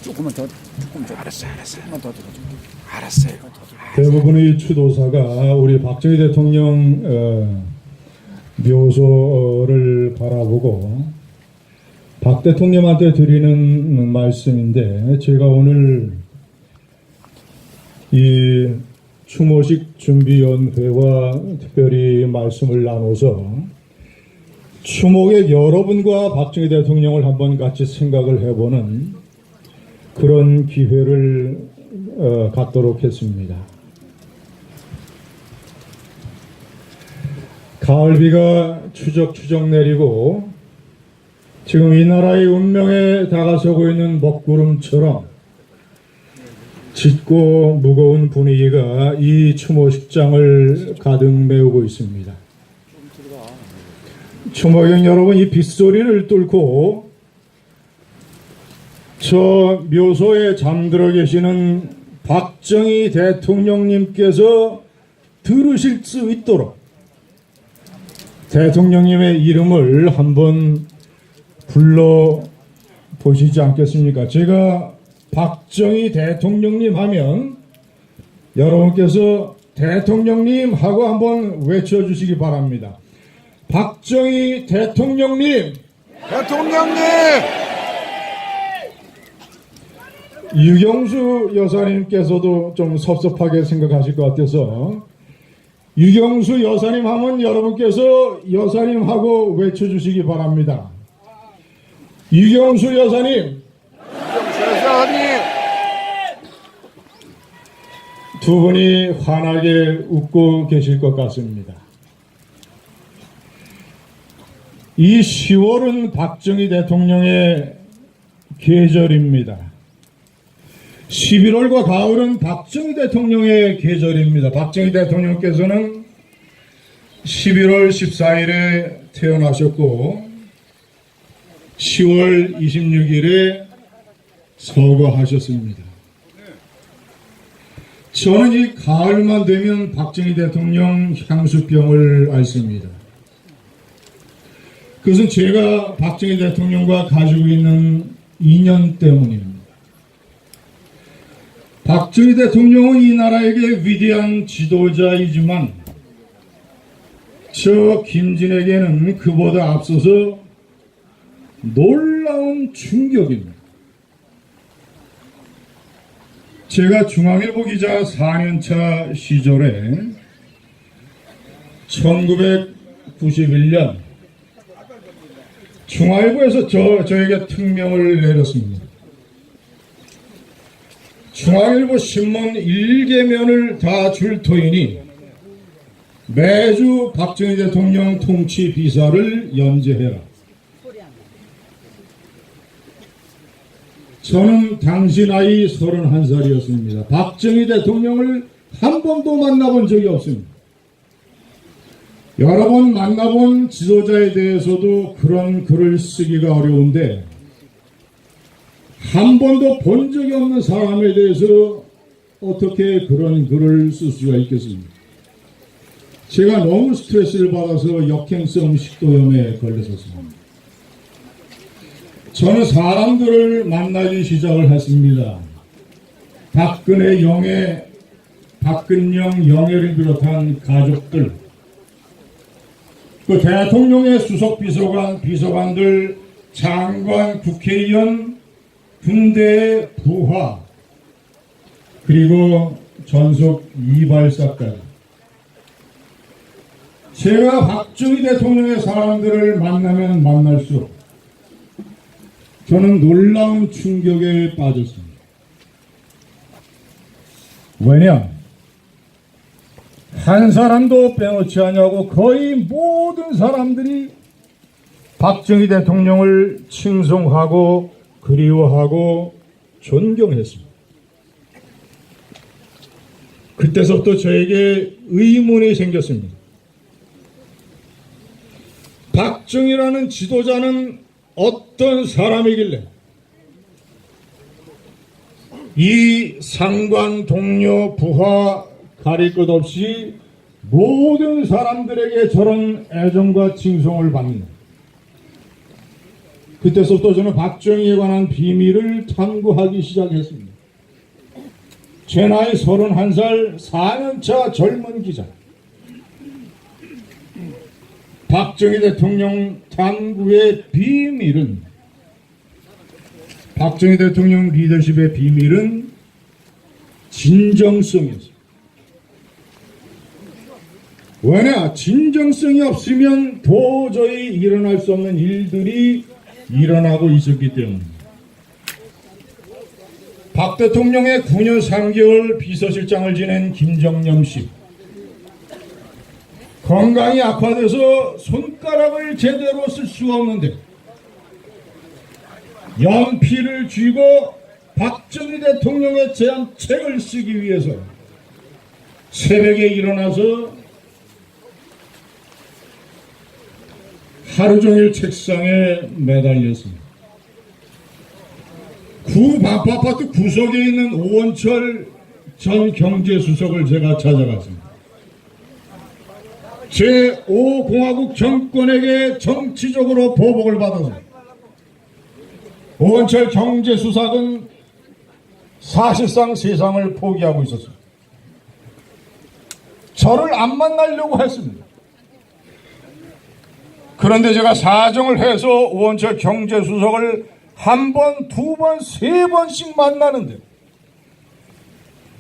조금 더. 알았어요. 조금만 더 들어줘. 알았어요. 대부분의 추도사가 우리 박정희 대통령 묘소를 바라보고 박 대통령한테 드리는 말씀인데, 제가 오늘 이 추모식 준비연회와 특별히 말씀을 나눠서 추모객 여러분과 박정희 대통령을 한번 같이 생각을 해보는 그런 기회를 갖도록 했습니다. 가을비가 추적추적 내리고 지금 이 나라의 운명에 다가서고 있는 먹구름처럼 짙고 무거운 분위기가 이 추모식장을 가득 메우고 있습니다. 추모객 여러분, 이 빗소리를 뚫고 저 묘소에 잠들어 계시는 박정희 대통령님께서 들으실 수 있도록 대통령님의 이름을 한번 불러보시지 않겠습니까? 제가 박정희 대통령님 하면 여러분께서 대통령님 하고 한번 외쳐주시기 바랍니다. 박정희 대통령님! 대통령님! 유경수 여사님께서도 좀 섭섭하게 생각하실 것 같아서 유경수 여사님 하면 여러분께서 여사님하고 외쳐주시기 바랍니다. 유경수 여사님! 여사님! 두 분이 환하게 웃고 계실 것 같습니다. 이 10월은 박정희 대통령의 계절입니다. 11월과 가을은 박정희 대통령의 계절입니다. 박정희 대통령께서는 11월 14일에 태어나셨고 10월 26일에 서거하셨습니다. 저는 이 가을만 되면 박정희 대통령 향수병을 앓습니다. 그것은 제가 박정희 대통령과 가지고 있는 인연 때문입니다. 박정희 대통령은 이 나라에게 위대한 지도자이지만 저 김진에게는 그보다 앞서서 놀라운 충격입니다. 제가 중앙일보 기자 4년차 시절에 1991년 중앙일보에서 저에게 특명을 내렸습니다. 중앙일보 신문 1개면을 다 줄 터이니 매주 박정희 대통령 통치 비사를 연재해라. 저는 당시 나이 31살이었습니다. 박정희 대통령을 한 번도 만나본 적이 없습니다. 여러 번 만나본 지도자에 대해서도 그런 글을 쓰기가 어려운데 한 번도 본 적이 없는 사람에 대해서 어떻게 그런 글을 쓸 수가 있겠습니까? 제가 너무 스트레스를 받아서 역행성 식도염에 걸렸었습니다. 저는 사람들을 만나기 시작을 했습니다. 박근혜 영애, 박근영 영애를 비롯한 가족들, 그 대통령의 수석 비서관, 비서관들, 장관, 국회의원, 군대의 부하, 그리고 전속 이발사까지. 제가 박정희 대통령의 사람들을 만나면 만날수록 저는 놀라운 충격에 빠졌습니다. 왜냐? 한 사람도 빼놓지 않냐고 거의 모든 사람들이 박정희 대통령을 칭송하고 그리워하고 존경했습니다. 그때서부터 저에게 의문이 생겼습니다. 박정희라는 지도자는 어떤 사람이길래 이 상관, 동료, 부하 가릴 것 없이 모든 사람들에게 저런 애정과 칭송을 받는, 그때부터 저는 박정희에 관한 비밀을 탐구하기 시작했습니다. 제 나이 31살 4년차 젊은 기자. 박정희 대통령 탐구의 비밀은, 박정희 대통령 리더십의 비밀은 진정성이었습니다. 왜냐? 진정성이 없으면 도저히 일어날 수 없는 일들이 일어나고 있었기 때문입니다. 박 대통령의 9년 3개월 비서실장을 지낸 김정념 씨. 건강이 악화돼서 손가락을 제대로 쓸 수가 없는데 연필을 쥐고 박정희 대통령에 대한 책을 쓰기 위해서 새벽에 일어나서 하루 종일 책상에 매달렸습니다. 구 아파트 구석에 있는 오원철 전 경제수석을 제가 찾아갔습니다. 제5공화국 정권에게 정치적으로 보복을 받아서 오원철 경제수석은 사실상 세상을 포기하고 있었습니다. 저를 안 만나려고 했습니다. 그런데 제가 사정을 해서 오원철 경제수석을 한 번, 두 번, 세 번씩 만나는데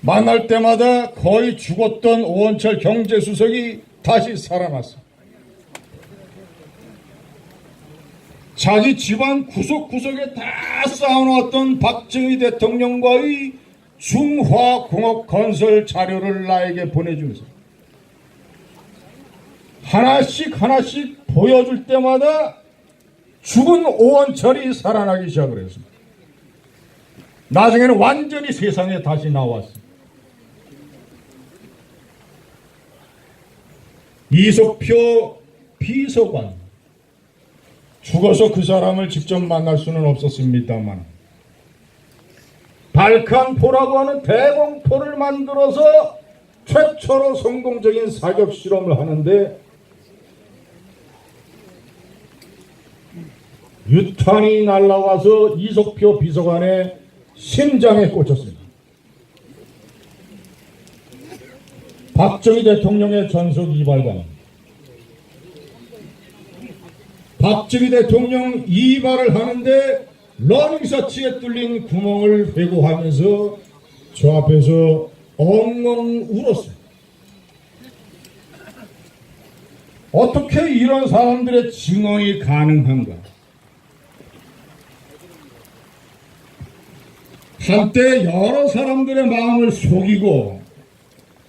만날 때마다 거의 죽었던 오원철 경제수석이 다시 살아났어. 자기 집안 구석구석에 다 쌓아놓았던 박정희 대통령과의 중화공업 건설 자료를 나에게 보내주면서 하나씩 하나씩 보여줄 때마다 죽은 오원철이 살아나기 시작을 했습니다. 나중에는 완전히 세상에 다시 나왔습니다. 이석표 비서관, 죽어서 그 사람을 직접 만날 수는 없었습니다만 발칸포라고 하는 대공포를 만들어서 최초로 성공적인 사격 실험을 하는데 유탄이 날라와서 이석표 비서관의 심장에 꽂혔습니다. 박정희 대통령의 전속 이발관. 박정희 대통령 이발을 하는데 러닝셔츠에 뚫린 구멍을 회고하면서 저 앞에서 엉엉 울었습니다. 어떻게 이런 사람들의 증언이 가능한가? 한때 여러 사람들의 마음을 속이고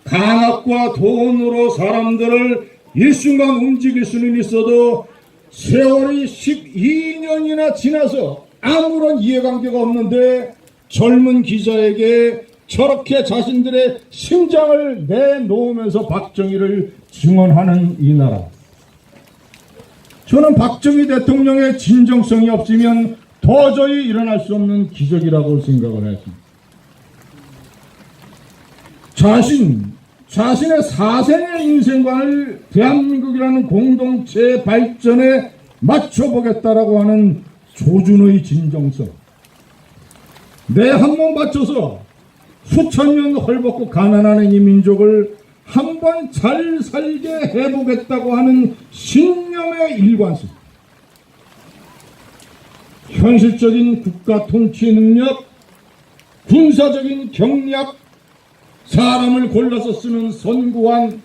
강압과 돈으로 사람들을 일순간 움직일 수는 있어도 세월이 12년이나 지나서 아무런 이해관계가 없는데 젊은 기자에게 저렇게 자신들의 심장을 내놓으면서 박정희를 증언하는 이 나라. 저는 박정희 대통령의 진정성이 없으면 도저히 일어날 수 없는 기적이라고 생각을 했습니다. 자신의 사생의 인생관을 대한민국이라는 공동체의 발전에 맞춰보겠다라고 하는 조준의 진정성. 내 한 몸 바쳐서 수천 년 헐벗고 가난하는 이 민족을 한번 잘 살게 해보겠다고 하는 신념의 일관성. 현실적인 국가 통치 능력, 군사적인 경략, 사람을 골라서 쓰는 선구안,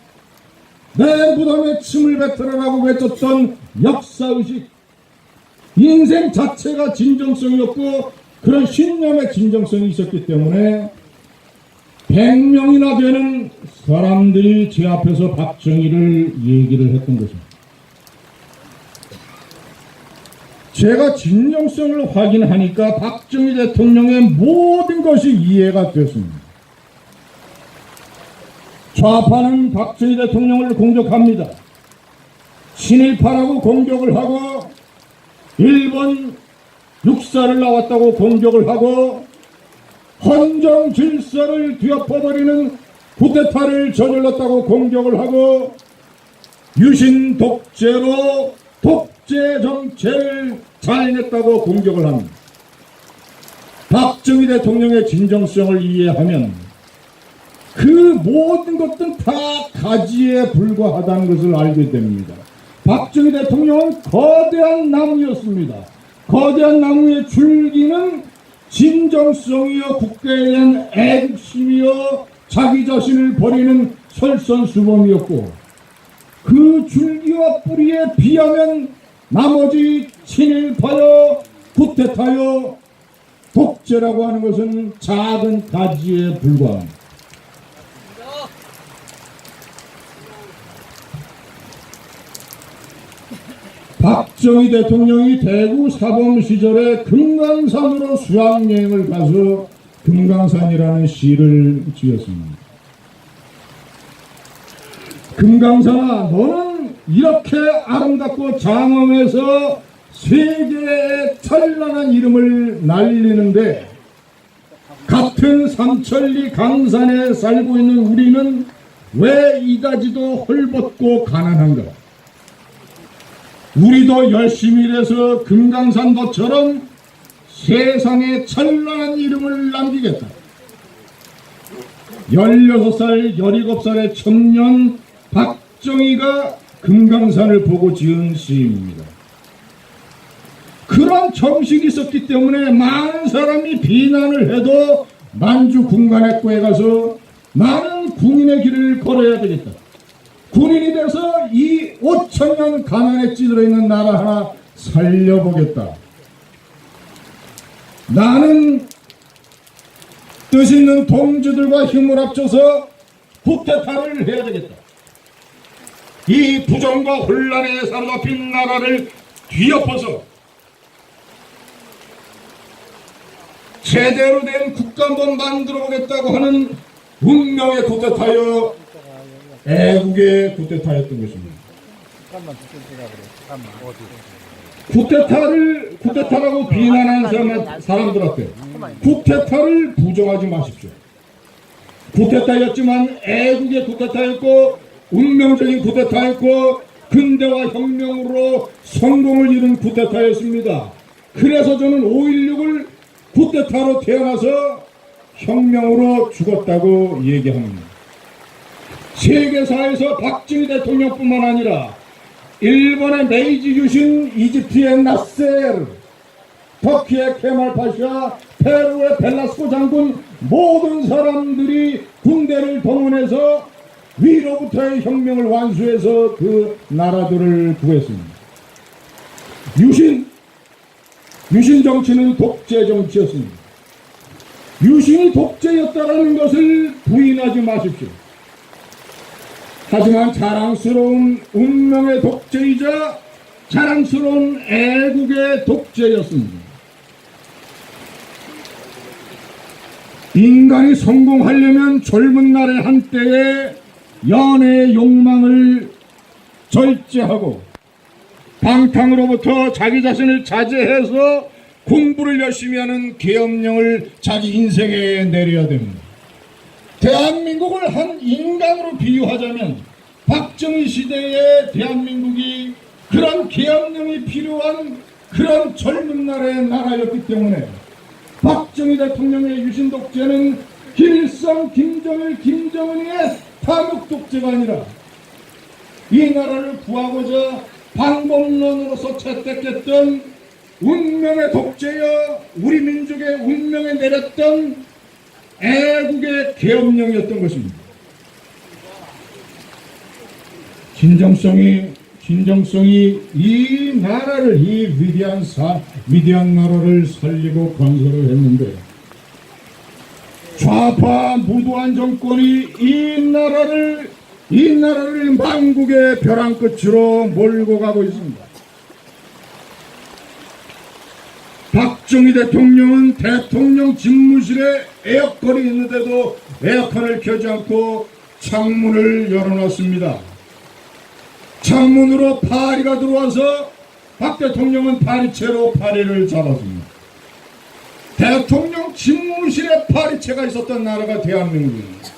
내 무덤에 침을 뱉으라고 외쳤던 역사의식, 인생 자체가 진정성이었고 그런 신념의 진정성이 있었기 때문에 100명이나 되는 사람들이 제 앞에서 박정희를 얘기를 했던 것입니다. 제가 진정성을 확인하니까 박정희 대통령의 모든 것이 이해가 됐습니다. 좌파는 박정희 대통령을 공격합니다. 친일파라고 공격을 하고 일본 육사를 나왔다고 공격을 하고 헌정 질서를 뒤엎어버리는 쿠데타를 저질렀다고 공격을 하고 유신 독재로 독재 정체를 자행했다고 공격을 합니다. 박정희 대통령의 진정성을 이해하면 그 모든 것들은 다 가지에 불과하다는 것을 알게 됩니다. 박정희 대통령은 거대한 나무였습니다. 거대한 나무의 줄기는 진정성이요, 국가에 대한 애국심이요, 자기 자신을 버리는 설선수범이었고, 그 줄기와 뿌리에 비하면 나머지 친일파요, 쿠데타요, 독재라고 하는 것은 작은 가지에 불과합니다. 박정희 대통령이 대구 사범 시절에 금강산으로 수학여행을 가서 금강산이라는 시를 지었습니다. 금강산아, 너는 이렇게 아름답고 장엄해서 세계의 찬란한 이름을 날리는데 같은 삼천리 강산에 살고 있는 우리는 왜 이다지도 헐벗고 가난한가? 우리도 열심히 일해서 금강산 너처럼 세상에 찬란한 이름을 남기겠다. 16살, 17살의 청년 박정희가 금강산을 보고 지은 시입니다. 그런 정식이 있었기 때문에 많은 사람이 비난을 해도 만주 군관학교에 가서 나는 군인의 길을 걸어야 되겠다. 군인이 돼서 이 5천년 가난에 찌들어 있는 나라 하나 살려보겠다. 나는 뜻 있는 동지들과 힘을 합쳐서 쿠데타를 해야 되겠다. 이 부정과 혼란에 사로잡힌 나라를 뒤엎어서 제대로 된 국가 한번 만들어 보겠다고 하는 운명의 쿠데타여 애국의 쿠데타였던 것입니다. 쿠데타라고 비난하는 사람들한테 쿠데타를 부정하지 마십시오. 쿠데타였지만 애국의 쿠데타였고 운명적인 쿠데타였고 근대화 혁명으로 성공을 이룬 쿠데타였습니다. 그래서 저는 5.16을 쿠데타로 태어나서 혁명으로 죽었다고 얘기합니다. 세계사에서 박정희 대통령뿐만 아니라 일본의 메이지 유신, 이집트의 나세르, 터키의 케말 파샤, 페루의 벨라스코 장군 모든 사람들이 군대를 동원해서 위로부터의 혁명을 완수해서 그 나라들을 구했습니다. 유신 정치는 독재 정치였습니다. 유신이 독재였다라는 것을 부인하지 마십시오. 하지만 자랑스러운 운명의 독재이자 자랑스러운 애국의 독재였습니다. 인간이 성공하려면 젊은 날의 한때의 연애의 욕망을 절제하고 방탕으로부터 자기 자신을 자제해서 공부를 열심히 하는 계엄령을 자기 인생에 내려야 됩니다. 대한민국을 한 인간으로 비유하자면 박정희 시대의 대한민국이 그런 계엄령이 필요한 그런 젊은 날의 나라였기 때문에 박정희 대통령의 유신 독재는 김일성, 김정일, 김정은의 탐욕 독재가 아니라 이 나라를 구하고자 방법론으로서 채택했던 운명의 독재여 우리 민족의 운명에 내렸던 애국의 계엄령이었던 것입니다. 진정성이 이 나라를, 이 위대한 나라를 살리고 건설을 했는데 좌파 무도한 정권이 이 나라를 만국의 벼랑 끝으로 몰고 가고 있습니다. 박정희 대통령은 대통령 집무실에 에어컨이 있는데도 에어컨을 켜지 않고 창문을 열어놨습니다. 창문으로 파리가 들어와서 박 대통령은 파리채로 파리를 잡았습니다. 대통령 집무실에 파리채가 있었던 나라가 대한민국입니다.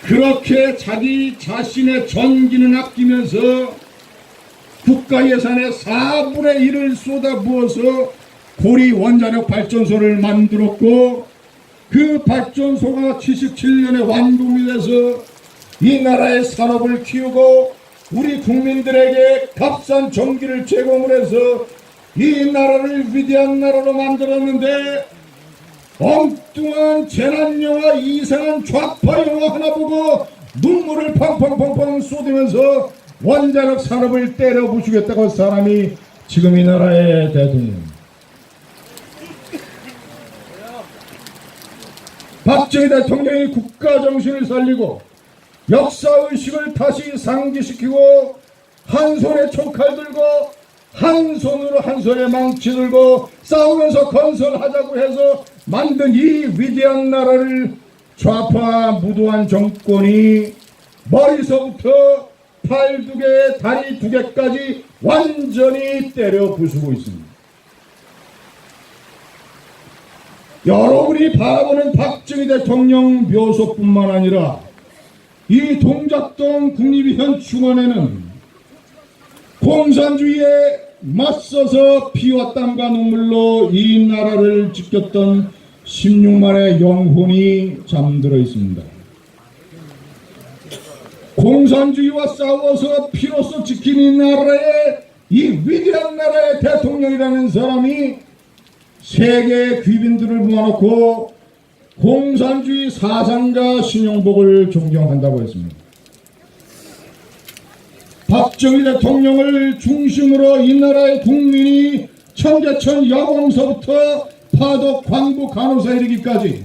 그렇게 자기 자신의 전기는 아끼면서 국가 예산의 4분의 1을 쏟아부어서 고리 원자력 발전소를 만들었고, 그 발전소가 77년에 완공이 돼서 이 나라의 산업을 키우고 우리 국민들에게 값싼 전기를 제공을 해서 이 나라를 위대한 나라로 만들었는데, 엉뚱한 재난영화, 이상한 좌파 영화 하나 보고 눈물을 펑펑펑펑 쏟으면서 원자력 산업을 때려 부수겠다고 한 사람이 지금 이 나라의 대통령. 박정희 대통령이 국가정신을 살리고 역사의식을 다시 상기시키고, 한 손에 총칼 들고 한 손에 망치 들고 싸우면서 건설하자고 해서 만든 이 위대한 나라를 좌파 무도한 정권이 머리서부터 팔 2개, 다리 2개까지 완전히 때려 부수고 있습니다. 여러분이 바라보는 박정희 대통령 묘소뿐만 아니라 이 동작동 국립현충원에는 공산주의에 맞서서 피와 땀과 눈물로 이 나라를 지켰던 16만의 영혼이 잠들어 있습니다. 공산주의와 싸워서 피로써 지킨 이 나라의, 이 위대한 나라의 대통령이라는 사람이 세계의 귀빈들을 모아놓고 공산주의 사상가 신용복을 존경한다고 했습니다. 박정희 대통령을 중심으로 이 나라의 국민이 청계천 여공서부터 파독, 광부, 간호사 이르기까지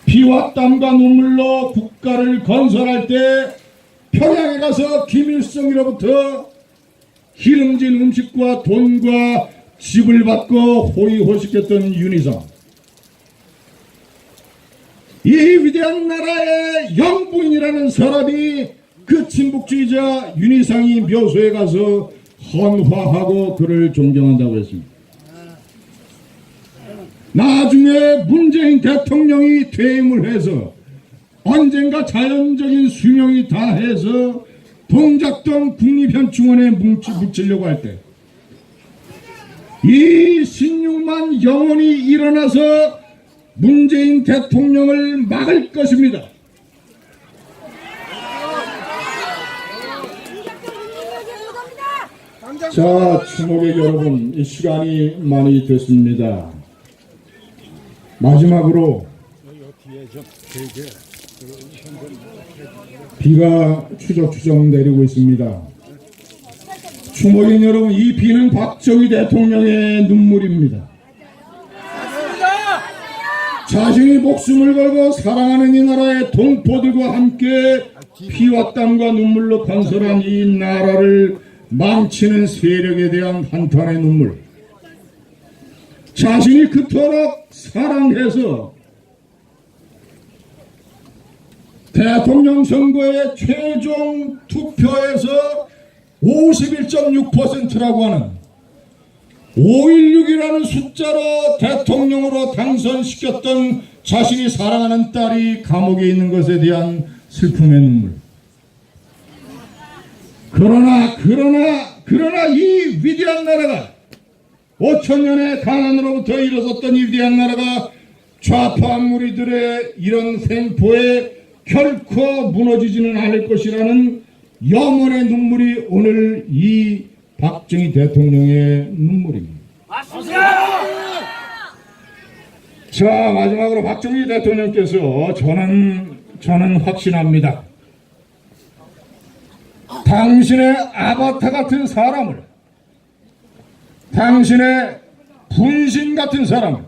피와 땀과 눈물로 국가를 건설할 때 평양에 가서 김일성으로부터 기름진 음식과 돈과 집을 받고 호의호식했던 윤희상, 이 위대한 나라의 영부인이라는 사람이 그 친북주의자 윤희상이 묘소에 가서 헌화하고 그를 존경한다고 했습니다. 나중에 문재인 대통령이 퇴임을 해서 언젠가 자연적인 수명이 다해서 동작동 국립현충원에 묻히려고 할 때 이 16만 영혼이 일어나서 문재인 대통령을 막을 것입니다. 자, 추모객 여러분, 이 시간이 많이 됐습니다. 마지막으로 비가 추적추적 내리고 있습니다. 추모객 여러분, 이 비는 박정희 대통령의 눈물입니다. 자신이 목숨을 걸고 사랑하는 이 나라의 동포들과 함께 피와 땀과 눈물로 건설한 이 나라를 망치는 세력에 대한 한탄의 눈물, 자신이 그토록 사랑해서 대통령 선거의 최종 투표에서 51.6%라고 하는 516이라는 숫자로 대통령으로 당선시켰던 자신이 사랑하는 딸이 감옥에 있는 것에 대한 슬픔의 눈물. 그러나 이 위대한 나라가 5천년의 가난으로부터 일어섰던 이 위대한 나라가 좌파 무리들의 이런 횡포에 결코 무너지지는 않을 것이라는 염원의 눈물이 오늘 이 박정희 대통령의 눈물입니다. 맞습니다. 자, 마지막으로 박정희 대통령께서 저는 확신합니다. 당신의 아바타 같은 사람을, 당신의 분신 같은 사람을,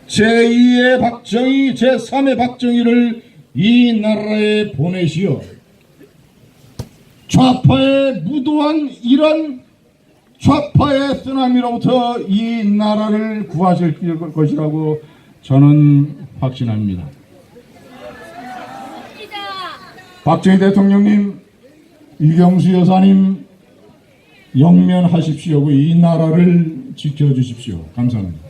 제2의 박정희, 제3의 박정희를 이 나라에 보내시어 좌파의 무도한 이런 좌파의 쓰나미로부터 이 나라를 구하실 것이라고 저는 확신합니다. 박정희 대통령님, 이경수 여사님 영면하십시오. 이 나라를 지켜주십시오. 감사합니다.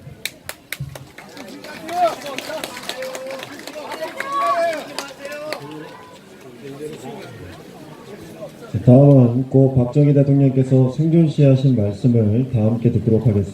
다음은 고 박정희 대통령께서 생존시 하신 말씀을 다 함께 듣도록 하겠습니다.